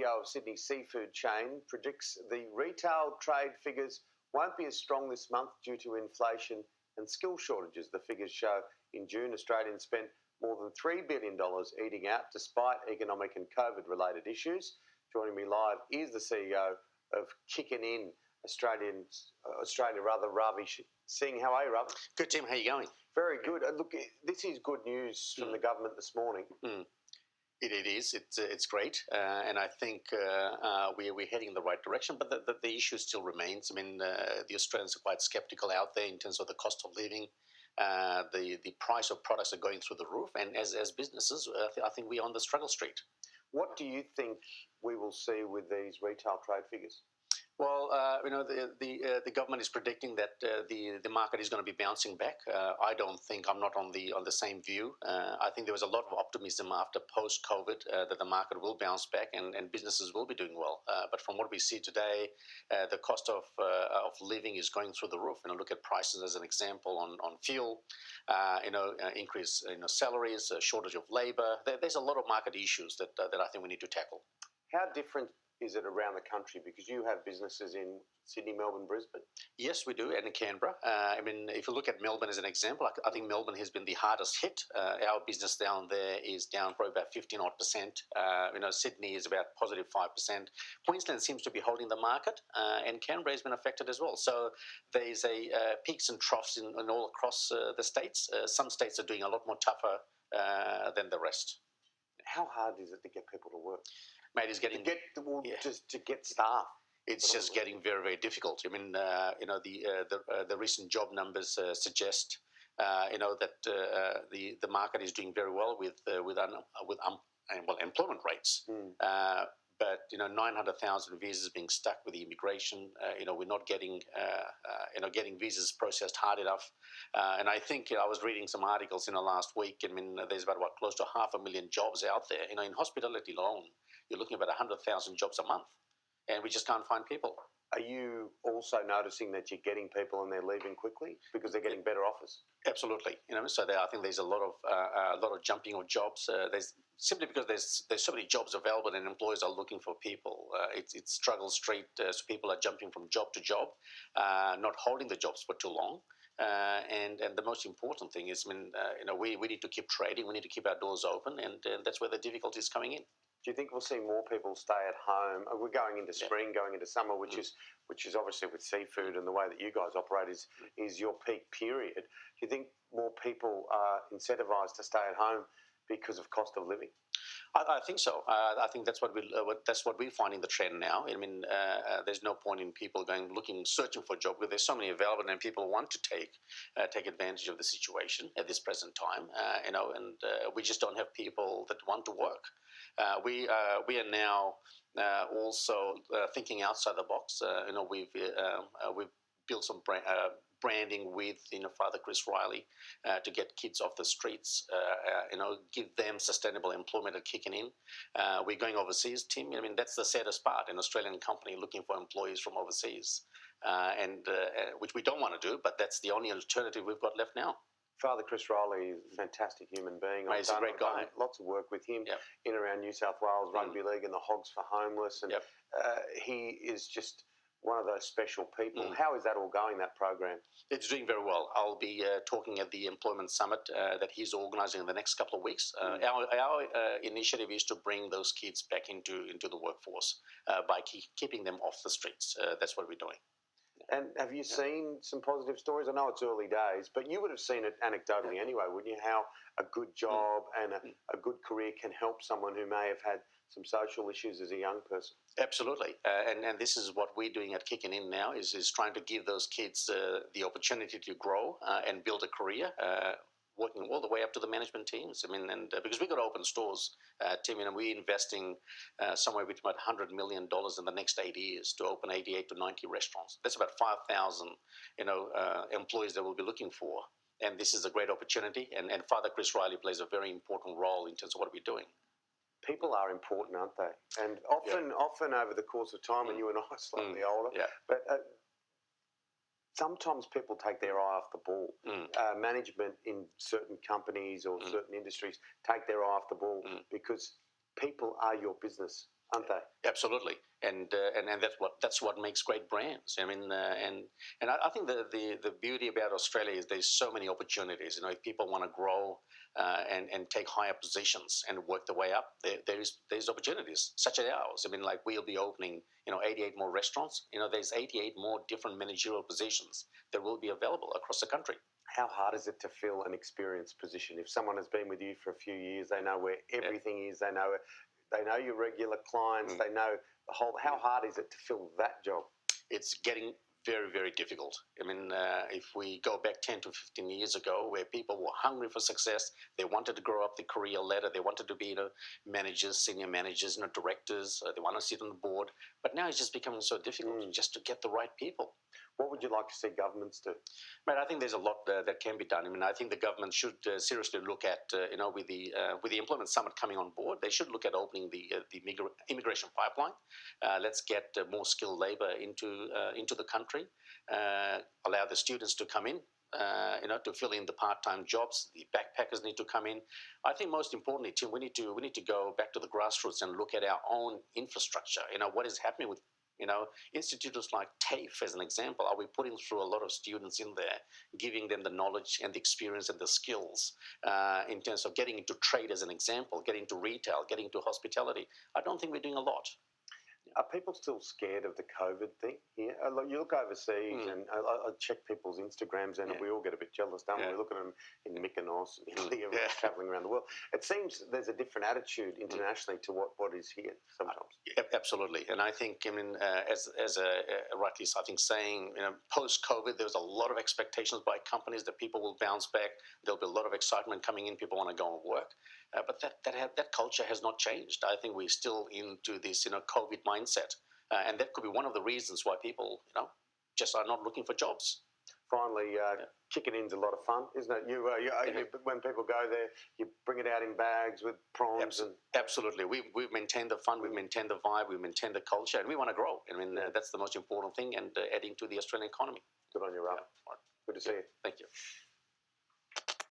CEO of Sydney seafood chain predicts the retail trade figures won't be as strong this month due to inflation and skill shortages. The figures show in June, Australians spent more than $3 billion eating out despite economic and COVID-related issues. Joining me live is the CEO of Kickin'Inn Australia, Ravi Singh. How are you, Ravi? Good, Tim. How are you going? Very good. Look, this is good news from the government this morning. It is. It's great, and I think we're heading in the right direction. But the issue still remains. I mean, the Australians are quite sceptical out there in terms of the cost of living. The price of products are going through the roof, and as businesses, I think we're on the struggle street. What do you think we will see with these retail trade figures? Well, the government is predicting that the market is going to be bouncing back. I'm not on the same view. I think there was a lot of optimism after post-COVID that the market will bounce back and businesses will be doing well. But from what we see today, the cost of living is going through the roof. Look at prices as an example on fuel. Increase salaries, shortage of labour. There's a lot of market issues that I think we need to tackle. How different is it around the country? Because you have businesses in Sydney, Melbourne, Brisbane. Yes, we do, and in Canberra. If you look at Melbourne as an example, I think Melbourne has been the hardest hit. Our business down there is down probably about 15%. Sydney is about positive 5%. Queensland seems to be holding the market, and Canberra has been affected as well. So there's peaks and troughs in all across the states. Some states are doing a lot more tougher than the rest. How hard is it to get people to work? Mate, it's getting just to get staff. It's just getting very, very difficult. I mean, the recent job numbers suggest, that the market is doing very well with employment rates. But 900,000 visas being stuck with the immigration. We're not getting visas processed hard enough. And I think I was reading some articles last week. I mean, there's about close to 500,000 jobs out there. In hospitality alone, you're looking at about 100,000 jobs a month, and we just can't find people. Are you also noticing that you're getting people and they're leaving quickly because they're getting better offers? Absolutely. So I think there's a lot of jumping of jobs. There's simply because there's so many jobs available and employers are looking for people. It's struggle street. So people are jumping from job to job, not holding the jobs for too long. And the most important thing is, we need to keep trading. We need to keep our doors open, and that's where the difficulty is coming in. Do you think we'll see more people stay at home? We're going into spring, going into summer, which is obviously with seafood and the way that you guys operate is your peak period. Do you think more people are incentivised to stay at home because of cost of living? I think so. I think that's what we're finding the trend now. There's no point in people searching for a job because there's so many available, and people want to take advantage of the situation at this present time. And we just don't have people that want to work. We are now also thinking outside the box. We've built some branding with Father Chris Riley to get kids off the streets. Give them sustainable employment at Kickin'Inn. We're going overseas, Tim. That's the saddest part. An Australian company looking for employees from overseas, which we don't want to do, but that's the only alternative we've got left now. Father Chris Riley is a fantastic human being. He's a great guy. Lots of work with him in around New South Wales, Rugby League and the Hogs for Homeless. And he is just one of those special people. How is that all going, that program? It's doing very well. I'll be talking at the Employment Summit that he's organising in the next couple of weeks. Our initiative is to bring those kids back into the workforce by keeping them off the streets. That's what we're doing. And have you seen some positive stories? I know it's early days, but you would have seen it anecdotally anyway, wouldn't you? How a good job and a good career can help someone who may have had some social issues as a young person. Absolutely. And this is what we're doing at Kickin'Inn now is trying to give those kids the opportunity to grow and build a career, working all the way up to the management teams. Because we've got to open stores, Tim, we're investing somewhere between about $100 million in the next 8 years to open 88 to 90 restaurants. That's about 5,000, employees that we'll be looking for. And this is a great opportunity. And Father Chris Riley plays a very important role in terms of what we're doing. People are important, aren't they? And often over the course of time, and you and I are slightly older, but sometimes people take their eye off the ball. Management in certain companies or certain industries take their eye off the ball because people are your business. aren't they? Absolutely, and that's what makes great brands. I mean, and I think the beauty about Australia is there's so many opportunities. If people want to grow and take higher positions and work their way up, there's opportunities such as ours. I mean, like we'll be opening 88 more restaurants. There's 88 more different managerial positions that will be available across the country. How hard is it to fill an experienced position? If someone has been with you for a few years, they know where everything is. They know your regular clients. They know the whole. How hard is it to fill that job? It's getting very, very difficult. I mean, if we go back 10 to 15 years ago, where people were hungry for success, they wanted to grow up the career ladder, they wanted to be managers, senior managers, directors, they want to sit on the board. But now it's just becoming so difficult just to get the right people. What would you like to see governments do? Mate, I think there's a lot that can be done. I mean, I think the government should seriously look at, with the Employment Summit coming on board, they should look at opening the immigration pipeline. Let's get more skilled labour into the country. Allow the students to come in. To fill in the part-time jobs. The backpackers need to come in. I think most importantly, Tim, we need to go back to the grassroots and look at our own infrastructure. What is happening with institutions like TAFE, as an example. Are we putting through a lot of students in there, giving them the knowledge and the experience and the skills in terms of getting into trade, as an example, getting into retail, getting into hospitality? I don't think we're doing a lot. Are people still scared of the COVID thing here? You look overseas and I check people's Instagrams and we all get a bit jealous, don't we? We look at them in Mykonos, Italy, everyone's travelling around the world. It seems there's a different attitude internationally to what is here sometimes. Absolutely. And I think, as rightly, I think saying, post-COVID, there was a lot of expectations by companies that people will bounce back. There'll be a lot of excitement coming in. People want to go and work. But that culture has not changed. I think we're still into this, COVID mindset, and that could be one of the reasons why people, just are not looking for jobs. Finally, Kickin'Inn's a lot of fun, isn't it? When people go there, you bring it out in bags with prawns. Absolutely. We've maintained the fun, we've maintained the vibe, we've maintained the culture, and we want to grow. That's the most important thing, and adding to the Australian economy. Good on you, Ravi. Good to see you. Thank you.